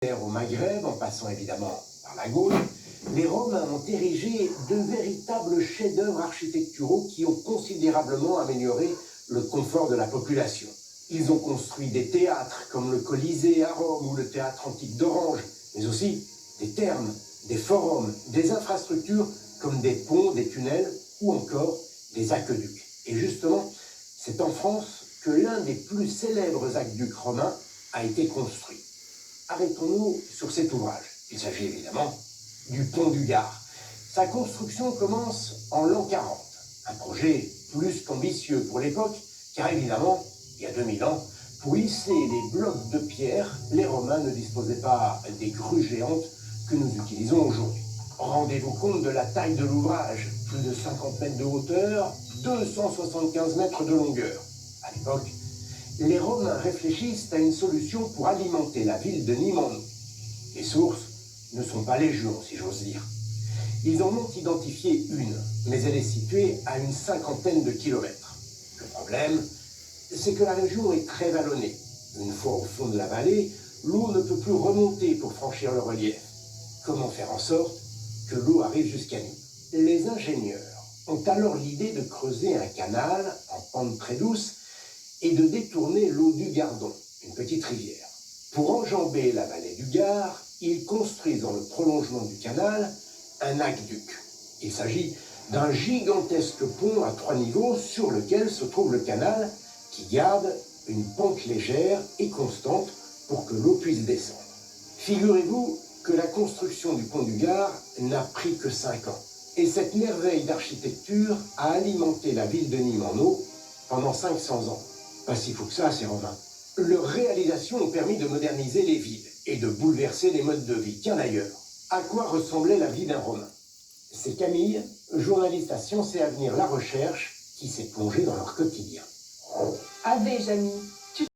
Au Maghreb, en passant évidemment par la Gaule, les Romains ont érigé de véritables chefs-d'œuvre architecturaux qui ont considérablement amélioré le confort de la population. Ils ont construit des théâtres comme le Colisée à Rome ou le théâtre antique d'Orange, mais aussi des thermes, des forums, des infrastructures comme des ponts, des tunnels ou encore des aqueducs. Et justement, c'est en France que l'un des plus célèbres aqueducs romains a été construit. Arrêtons-nous sur cet ouvrage. Il s'agit évidemment du pont du Gard. Sa construction commence en l'an 40. Un projet plus qu'ambitieux pour l'époque, car évidemment, il y a 2000 ans, pour hisser les blocs de pierre, les Romains ne disposaient pas des grues géantes que nous utilisons aujourd'hui. Rendez-vous compte de la taille de l'ouvrage, plus de 50 mètres de hauteur, 275 mètres de longueur. À l'époque, les Romains réfléchissent à une solution pour alimenter la ville de Nîmes en eau. Les sources ne sont pas légion, si j'ose dire. Ils en ont identifié une, mais elle est située à une cinquantaine de kilomètres. Le problème, c'est que la région est très vallonnée. Une fois au fond de la vallée, l'eau ne peut plus remonter pour franchir le relief. Comment faire en sorte que l'eau arrive jusqu'à nous? Les ingénieurs ont alors l'idée de creuser un canal en pente très douce et de détourner l'eau du Gardon, une petite rivière. Pour enjamber la vallée du Gard, ils construisent dans le prolongement du canal un aqueduc. Il s'agit d'un gigantesque pont à 3 niveaux sur lequel se trouve le canal qui garde une pente légère et constante pour que l'eau puisse descendre. Figurez-vous que la construction du pont du Gard n'a pris que 5 ans. Et cette merveille d'architecture a alimenté la ville de Nîmes en eau pendant 500 ans. Pas si fou que ça, ces Romains. Leurs réalisations ont permis de moderniser les villes et de bouleverser les modes de vie. Tiens d'ailleurs, à quoi ressemblait la vie d'un Romain? C'est Camille, journaliste à Sciences et Avenir La Recherche, qui s'est plongée dans leur quotidien. Ave Jamy.